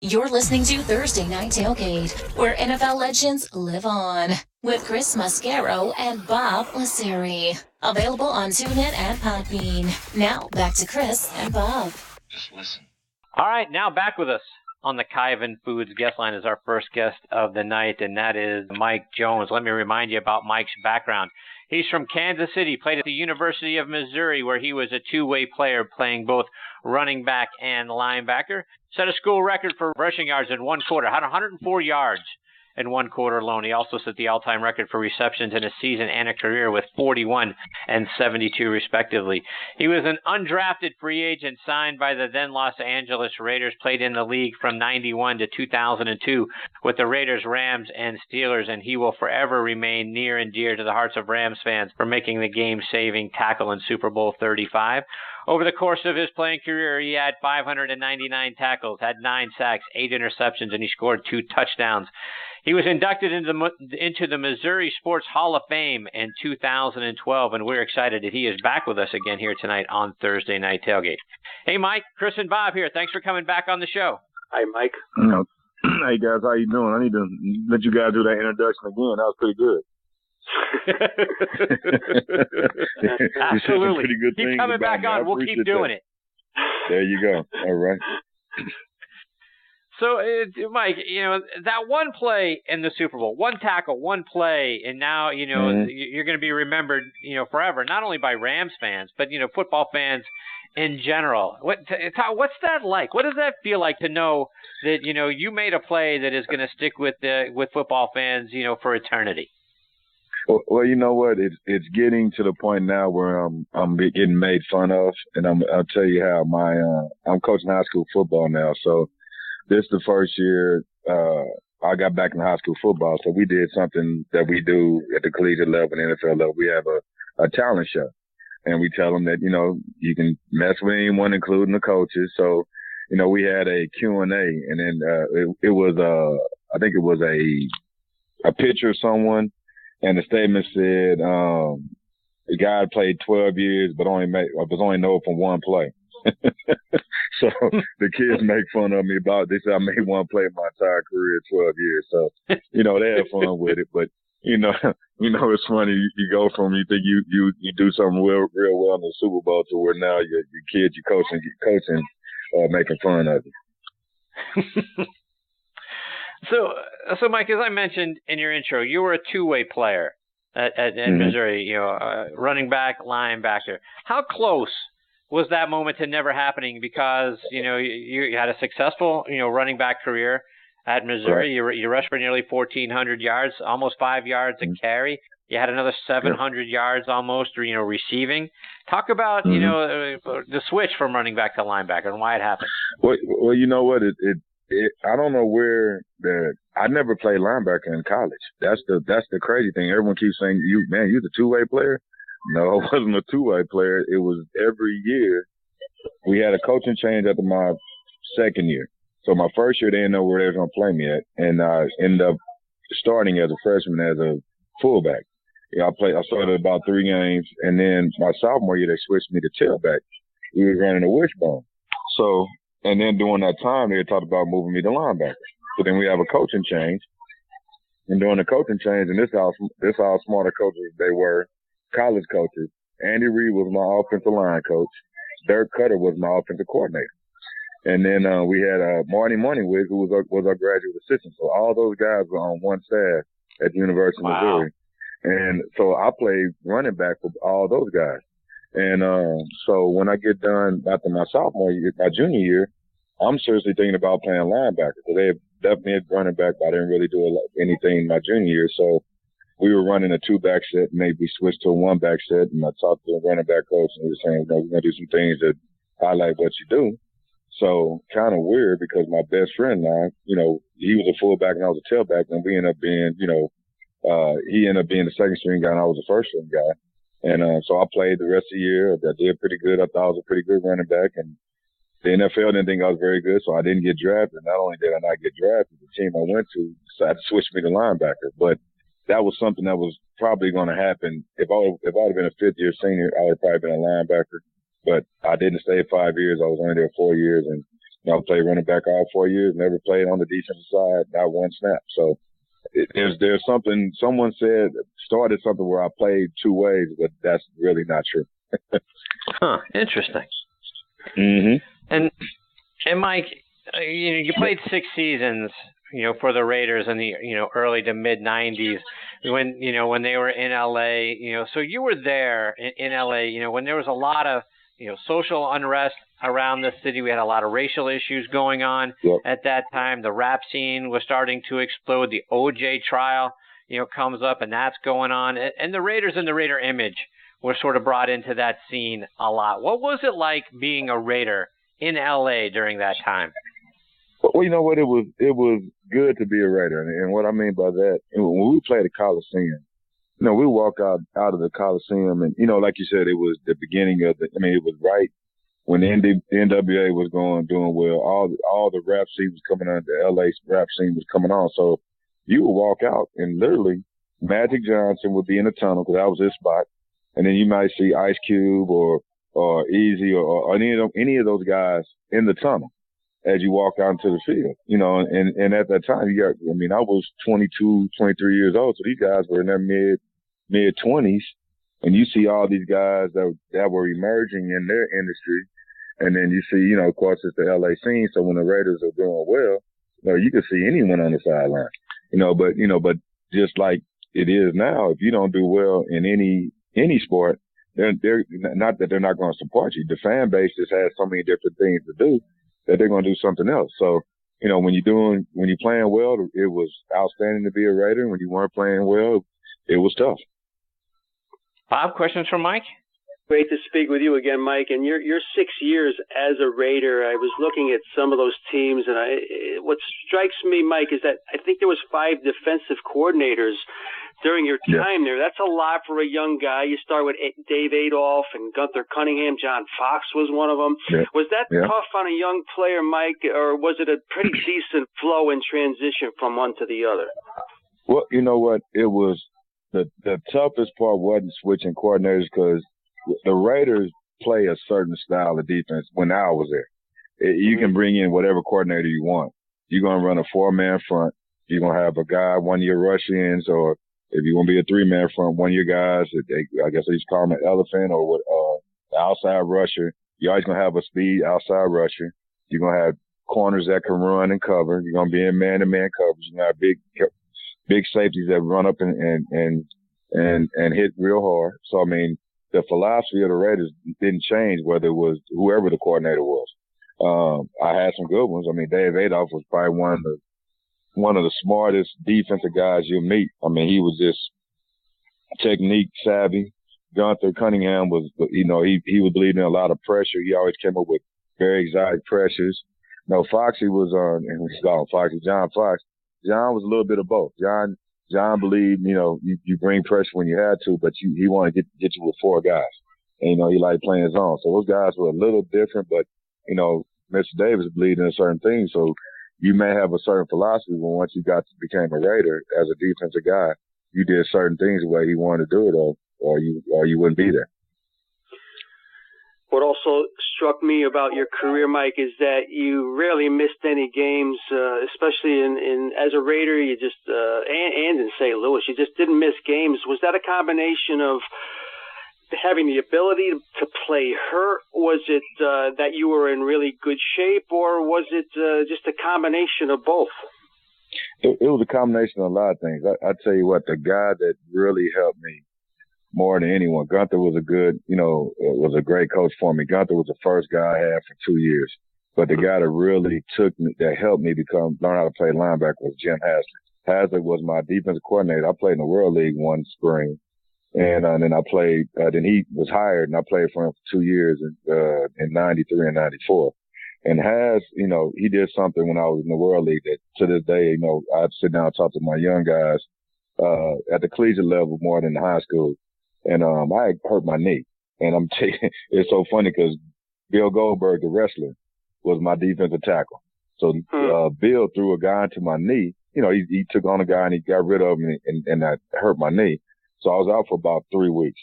You're listening to Thursday Night Tailgate, where NFL legends live on, with Chris Mascaro and Bob Lasseri. Available on TuneIn and Podbean. Now, back to Chris and Bob. Just listen. All right, now back with us on the Kaiven Foods guest line is our first guest of the night, and that is Mike Jones. Let me remind you about Mike's background. He's from Kansas City, played at the University of Missouri, where he was a two-way player, playing both running back and linebacker. Set a school record for rushing yards in one quarter, had 104 yards in one quarter alone. He also set the all-time record for receptions in a season and a career with 41 and 72, respectively. He was an undrafted free agent signed by the then Los Angeles Raiders, played in the league from 91 to 2002 with the Raiders, Rams, and Steelers, and he will forever remain near and dear to the hearts of Rams fans for making the game-saving tackle in Super Bowl 35. Over the course of his playing career, he had 599 tackles, had 9 sacks, 8 interceptions, and he scored 2 touchdowns. He was inducted into the Missouri Sports Hall of Fame in 2012, and we're excited that he is back with us again here tonight on Thursday Night Tailgate. Hey, Mike, Chris and Bob here. Thanks for coming back on the show. Hi, Mike. Hey, guys, how you doing? I need to let you guys do that introduction again. That was pretty good. Absolutely. Pretty good keep coming back on. We'll keep doing it. There you go. All right. So, Mike, that one play in the Super Bowl, one tackle, one play, and now, you're going to be remembered, forever, not only by Rams fans, but, football fans in general. What's that like? What does that feel like to know that, you made a play that is going to stick with football fans, for eternity? Well, you know what? It's getting to the point now where I'm getting made fun of, and I'll tell you how. I'm coaching high school football now, so this is the first year I got back in high school football. So we did something that we do at the collegiate level and NFL level. We have a talent show, and we tell them that you can mess with anyone, including the coaches. So we had a Q&A, and then it was I think it was a picture of someone. And the statement said, the guy played 12 years, but was only known from one play. So the kids make fun of me about this. I made one play my entire career, 12 years. So, they have fun with it. But, it's funny. You go from, you think you do something real well in the Super Bowl to where now your kids, you're coaching, making fun of you. So, Mike, as I mentioned in your intro, you were a two-way player at Missouri, running back, linebacker. How close was that moment to never happening? Because, you had a successful, running back career at Missouri. Right. You rushed for nearly 1,400 yards, almost 5 yards a carry. You had another 700 yards almost, receiving. Talk about, the switch from running back to linebacker and why it happened. Well, you know what? I don't know where I never played linebacker in college. That's the crazy thing. Everyone keeps saying, you're a two-way player. No, I wasn't a two-way player. It was every year. We had a coaching change after my second year. So my first year, they didn't know where they were going to play me at. And I ended up starting as a freshman as a fullback. I started about 3 games. And then my sophomore year, they switched me to tailback. We were running a wishbone. So, and then during that time, they talked about moving me to linebacker. So then we have a coaching change. And during the coaching change, and this how smarter coaches they were, college coaches. Andy Reid was my offensive line coach. Dirk Cutter was my offensive coordinator. And then we had Marty Moneywick, who was our graduate assistant. So all those guys were on one staff at the University of Missouri. And so I played running back for all those guys. And so when I get done after my junior year, I'm seriously thinking about playing linebacker. So they have definitely had running back, but I didn't really do anything my junior year. So we were running a 2-back set, and maybe switched to a 1-back set. And I talked to the running back coach, and he was saying, we're going to do some things that highlight what you do. So kind of weird because my best friend and I, he was a fullback and I was a tailback, and we ended up being, he ended up being the second string guy and I was the first string guy. And so I played the rest of the year. I did pretty good. I thought I was a pretty good running back. And the NFL didn't think I was very good, so I didn't get drafted. Not only did I not get drafted, the team I went to decided to switch me to linebacker. But that was something that was probably going to happen. If I would have been a fifth-year senior, I would have probably been a linebacker. But I didn't stay 5 years. I was only there 4 years. And I played running back all 4 years, never played on the defensive side, not one snap. So there's something, someone started something where I played two ways, but that's really not true. Huh, interesting. Mm-hmm. And Mike, you played 6 seasons, for the Raiders in the, early to mid 90s when they were in LA, so you were there in LA, when there was a lot of, social unrest around the city. We had a lot of racial issues going on at that time. The rap scene was starting to explode. The OJ trial, comes up, and that's going on. And the Raiders and the Raider image were sort of brought into that scene a lot. What was it like being a Raider in LA during that time? Well, you know what? It was good to be a Raider. And what I mean by that, when we played the Coliseum, we walk out of the Coliseum and, like you said, it was the beginning of it was right when the NWA was doing well. All the rap scene was coming on, the LA rap scene was coming on. So you would walk out and literally Magic Johnson would be in the tunnel because that was his spot. And then you might see Ice Cube or Easy or any of those guys in the tunnel as you walk out into the field, and at that time I was 22, 23 years old. So these guys were in their mid 20s, and you see all these guys that were emerging in their industry. And then you see, of course, it's the LA scene. So when the Raiders are doing well, you can see anyone on the sideline, but just like it is now, if you don't do well in any sport, they're not that they're not going to support you. The fan base just has so many different things to do that they're going to do something else. So, when you're playing well, it was outstanding to be a Raider. When you weren't playing well, it was tough. Bob, questions from Mike? Great to speak with you again, Mike. And your 6 years as a Raider, I was looking at some of those teams, and what strikes me, Mike, is that I think there was 5 defensive coordinators during your time there. That's a lot for a young guy. You start with Dave Adolph and Gunther Cunningham. John Fox was one of them. Yeah. Was that tough on a young player, Mike, or was it a pretty decent flow and transition from one to the other? Well, you know what? It was the toughest part wasn't switching coordinators because the Raiders play a certain style of defense when I was there. You can bring in whatever coordinator you want. You're going to run a 4-man front. You're going to have a guy, one of your rush-ins, or if you want to be a 3-man front, one of your guys, I guess they used to call him an elephant or the outside rusher. You're always going to have a speed outside rusher. You're going to have corners that can run and cover. You're going to be in man-to-man coverage. You're going to have big safeties that run up and hit real hard. So, the philosophy of the Raiders didn't change whether it was whoever the coordinator was. I had some good ones. Dave Adolph was probably one of the smartest defensive guys you'll meet. He was just technique savvy. Gunther Cunningham was, he was leading a lot of pressure. He always came up with very exotic pressures. Foxy was and we call him Foxy, John Fox. John was a little bit of both. John believed, you bring pressure when you had to, but he wanted to get you with 4 guys. And, he liked playing zone. So those guys were a little different, but, Mr. Davis believed in a certain thing. So you may have a certain philosophy, but once you became a Raider as a defensive guy, you did certain things the way he wanted to do it, or you wouldn't be there. What also struck me about your career, Mike, is that you rarely missed any games, especially in as a Raider. You just and in St. Louis, you just didn't miss games. Was that a combination of having the ability to play hurt? Was it that you were in really good shape, or was it just a combination of both? It was a combination of a lot of things. I tell you what, the guy that really helped me more than anyone, Gunther was was a great coach for me. Gunther was the first guy I had for 2 years. But the guy that really that helped me learn how to play linebacker was Jim Haslett. Haslett was my defensive coordinator. I played in the World League one spring. And then I played, then he was hired and I played for him for 2 years in 93 and 94. And he did something when I was in the World League that to this day, I'd sit down and talk to my young guys, at the collegiate level more than the high school. And, I hurt my knee. And it's so funny because Bill Goldberg, the wrestler, was my defensive tackle. So, Bill threw a guy into my knee. He took on a guy and he got rid of him and that hurt my knee. So I was out for about 3 weeks.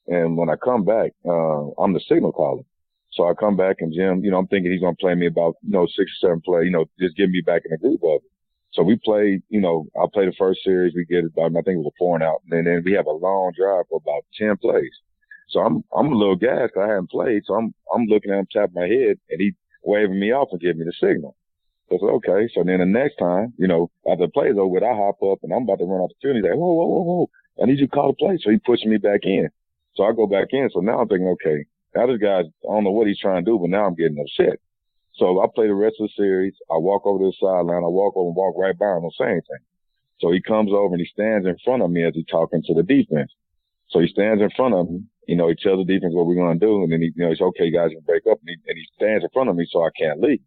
And when I come back, I'm the signal caller. So I come back and Jim, I'm thinking he's going to play me about, 6 or 7 plays, just get me back in the groove of it. So we played, I played the first series. We get about, I think it was a 4-and-out. And then we have a long drive for about 10 plays. So I'm a little gassed 'cause I haven't played. So I'm looking at him, tapping my head, and he waving me off and giving me the signal. So I said, okay. So then the next time, after the play's over with, I hop up and I'm about to run off the field. He's like, whoa, whoa, whoa, whoa. I need you to call the play. So he pushed me back in. So I go back in. So now I'm thinking, okay, now this guy, I don't know what he's trying to do, but now I'm getting upset. So I play the rest of the series. I walk over to the sideline. I walk over and walk right by him. Don't say anything. So he comes over and he stands in front of me as he's talking to the defense. So he stands in front of me. He tells the defense what we're going to do. And then he says, okay, guys, you can break up. And he stands in front of me so I can't leave.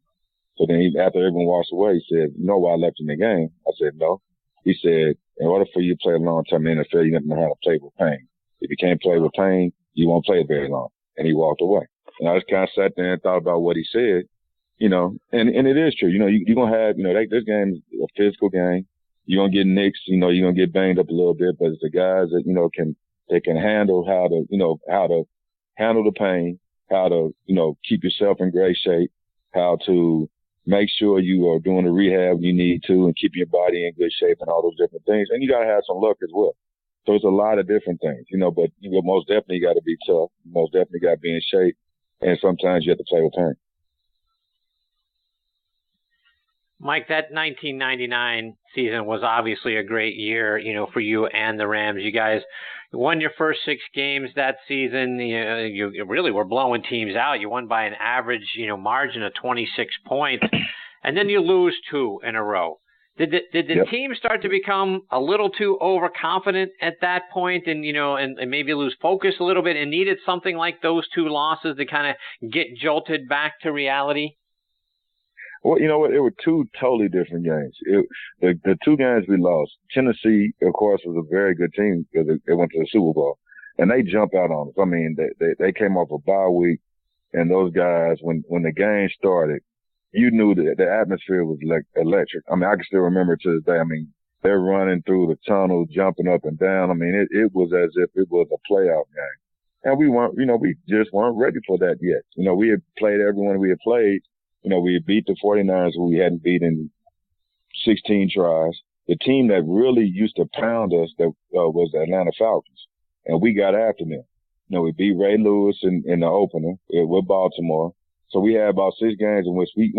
So then after everyone walks away, he said, you know why I left in the game? I said, no. He said, in order for you to play a long time in the NFL, you have to know how to play with pain. If you can't play with pain, you won't play very long. And he walked away. And I just kind of sat there and thought about what he said, and it is true. You're going to have, this game is a physical game. You're going to get nicks, you're going to get banged up a little bit, but it's the guys that, they can handle how to handle the pain, how to, keep yourself in great shape, how to make sure you are doing the rehab you need to and keep your body in good shape and all those different things. And you got to have some luck as well. So it's a lot of different things, but you most definitely got to be tough. You most definitely got to be in shape. And sometimes you have to play with pain. Mike, that 1999 season was obviously a great year, for you and the Rams. You guys won your first 6 games that season. You really were blowing teams out. You won by an average, margin of 26 points, and then you lose 2 in a row. Did the team start to become a little too overconfident at that point, and and maybe lose focus a little bit, and needed something like those 2 losses to kind of get jolted back to reality? Well, you know what? It were 2 totally different games. The 2 games we lost, Tennessee, of course, was a very good team because they went to the Super Bowl, and they jumped out on us. I mean, they came off a bye week, and those guys, when the game started, you knew that the atmosphere was electric. I mean, I can still remember to this day. I mean, they're running through the tunnel, jumping up and down. I mean, it was as if it was a playoff game, and we weren't, we just weren't ready for that yet. We had played everyone we had played. We had beat the 49ers who we hadn't beat in 16 tries. The team that really used to pound us was the Atlanta Falcons, and we got after them. We beat Ray Lewis in the opener with Baltimore. So we had about 6 games in which we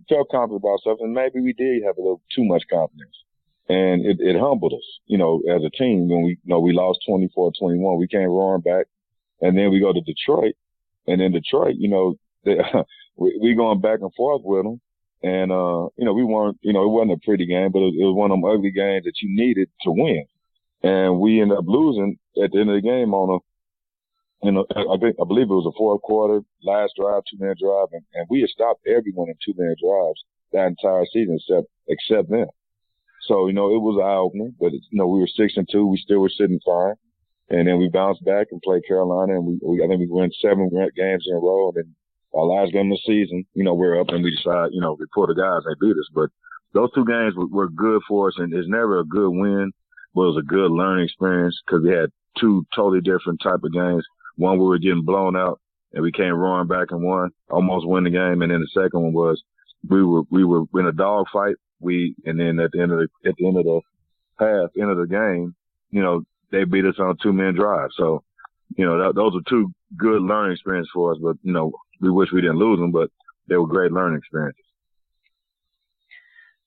felt confident about ourselves, and maybe we did have a little too much confidence. And it humbled us, as a team when we lost 24-21. We came roaring back, and then we go to Detroit, and in Detroit, we going back and forth with them. And, we weren't, it wasn't a pretty game, but it was one of them ugly games that you needed to win. And we ended up losing at the end of the game I believe it was a 4th quarter, last drive, 2-minute drive. And we had stopped everyone in 2-minute drives that entire season except them. So, it was an eye-opener, but, we were 6-2. We still were sitting fine. And then we bounced back and played Carolina, and I think we won 7 games in a row. And then our last game of the season, we're up and we decide, we pull the guys, they beat us. But those 2 games were good for us, and it's never a good win, but it was a good learning experience because we had 2 totally different type of games. One, we were getting blown out, and we came roaring back and won, almost win the game. And then the second one was we were in a dog fight. And then at the end of the half, end of the game, they beat us on a 2-minute drive. So, those are 2 good learning experiences for us. But we wish we didn't lose them, but they were great learning experiences.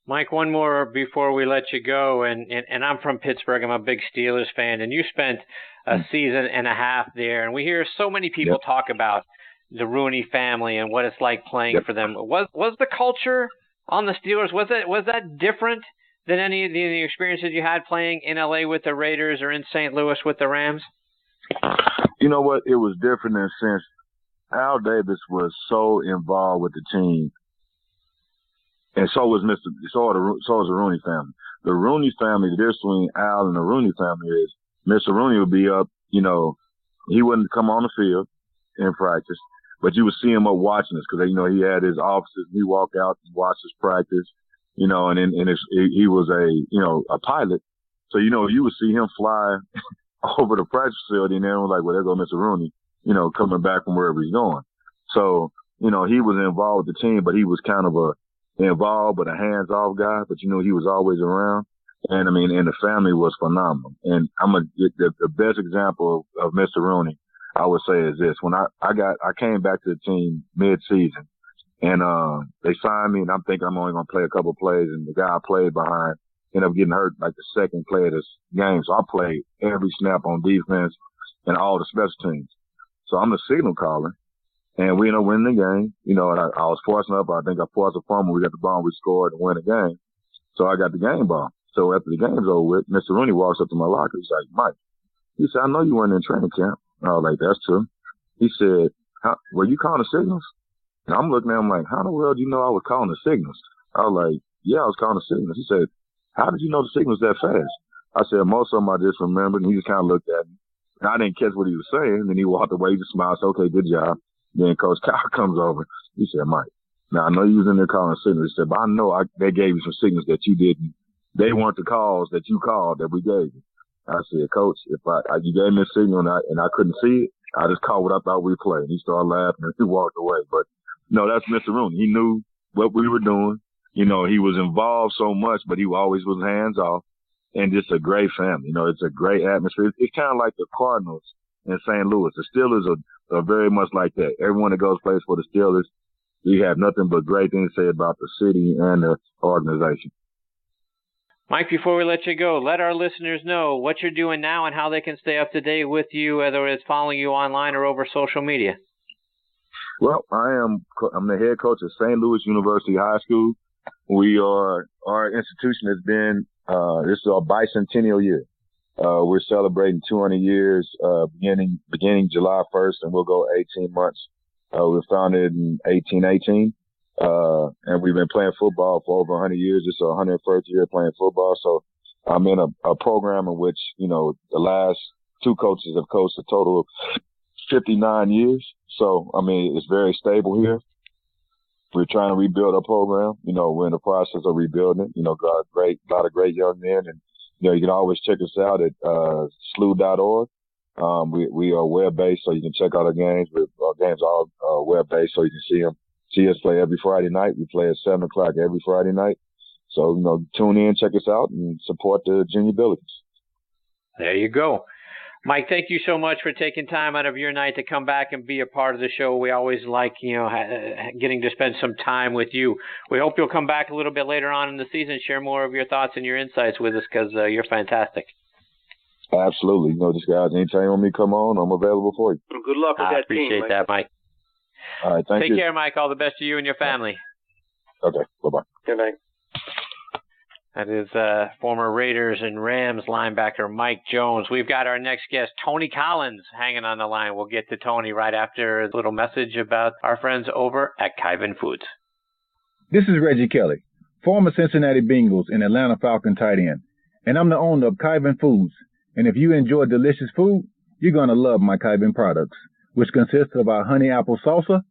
Mike, one more before we let you go, and I'm from Pittsburgh. I'm a big Steelers fan, and you spent a season and a half there, and we hear so many people talk about the Rooney family and what it's like playing for them. Was the culture on the Steelers, was that different than any of the experiences you had playing in LA with the Raiders or in St. Louis with the Rams? You know what? It was different in a sense. Al Davis was so involved with the team, and so was the Rooney family. The Rooney family, the difference between Al and the Rooney family is Mr. Rooney would be up, he wouldn't come on the field in practice, but you would see him up watching us because, he had his offices. He walked out and watched his practice, and he was a pilot. So, you would see him fly over the practice facility, and everyone was like, well, there goes Mr. Rooney, coming back from wherever he's going. So, you know, he was involved with the team, but he was kind of involved but a hands-off guy. But, you know, he was always around. And, I mean, and the family was phenomenal. And I'm going to get the best example of Mr. Rooney, I would say, is this. When I came back to the team mid-season, and they signed me, and I'm thinking I'm only going to play a couple plays, and the guy I played behind ended up getting hurt like the second play of this game. So I played every snap on defense and all the special teams. So I'm the signal caller, and we ended up winning the game. You know, and I was forcing up. I think I forced a fumble. We got the ball, and we scored and win the game. So I got the game ball. So after the game's over with, Mr. Rooney walks up to my locker. He's like, Mike, he said, I know you weren't in training camp. I was like, that's true. He said, were you calling the signals? And I'm looking at him like, how in the world do you know I was calling the signals? I was like, yeah, I was calling the signals. He said, how did you know the signals that fast? I said, most of them I just remembered. And he just kind of looked at me. And I didn't catch what he was saying. And then he walked away, he just smiled, said, okay, good job. Then Coach Kyle comes over. He said, Mike, now I know you was in there calling signals. He said, but I know they gave you some signals that you didn't. They weren't the calls that you called that we gave you. I said, Coach, if you gave me a signal and I couldn't see it, I just called what I thought we played. He started laughing and he walked away. But no, that's Mr. Rooney. He knew what we were doing. You know, he was involved so much, but he always was hands off. And just a great family. You know, it's a great atmosphere. It's kind of like the Cardinals in St. Louis. The Steelers are very much like that. Everyone that goes plays for the Steelers, you have nothing but great things to say about the city and the organization. Mike, before we let you go, let our listeners know what you're doing now and how they can stay up to date with you, whether it's following you online or over social media. Well, I'm the head coach of St. Louis University High School. Our institution has been, this is our bicentennial year. We're celebrating 200 years, beginning July 1st, and we'll go 18 months. We were founded in 1818. And we've been playing football for over 100 years. It's our 101st year playing football. So I'm in a program in which, you know, the last two coaches have coached a total of 59 years. So, I mean, it's very stable here. We're trying to rebuild our program. You know, we're in the process of rebuilding it. You know, got a lot of great young men. And, you know, you can always check us out at SLU.org. We are web-based, so you can check out our games. Our games are web-based, so you can see us play every Friday night. We play at 7 o'clock every Friday night. So, you know, tune in, check us out, and support the Junior Billikens. There you go. Mike, thank you so much for taking time out of your night to come back and be a part of the show. We always like, you know, getting to spend some time with you. We hope you'll come back a little bit later on in the season, share more of your thoughts and your insights with us, because you're fantastic. Absolutely. You know, just guys, anytime you want me to come on, I'm available for you. Well, good luck with that team. I appreciate that, Mike. All right, thank you. Take care, Mike. All the best to you and your family. Okay, bye-bye. Good night. That is former Raiders and Rams linebacker Mike Jones. We've got our next guest, Tony Collins, hanging on the line. We'll get to Tony right after a little message about our friends over at Kyvan Foods. This is Reggie Kelly, former Cincinnati Bengals and Atlanta Falcon tight end, and I'm the owner of Kyvan Foods. And if you enjoy delicious food, you're going to love my Kyvan products, which consists of our honey apple salsa,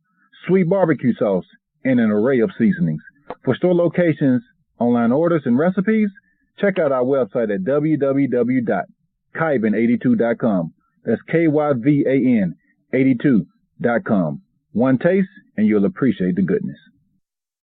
sweet barbecue sauce, and an array of seasonings. For store locations, online orders, and recipes, check out our website at www.kyvan82.com. That's KYVAN 82.com. One taste, and you'll appreciate the goodness.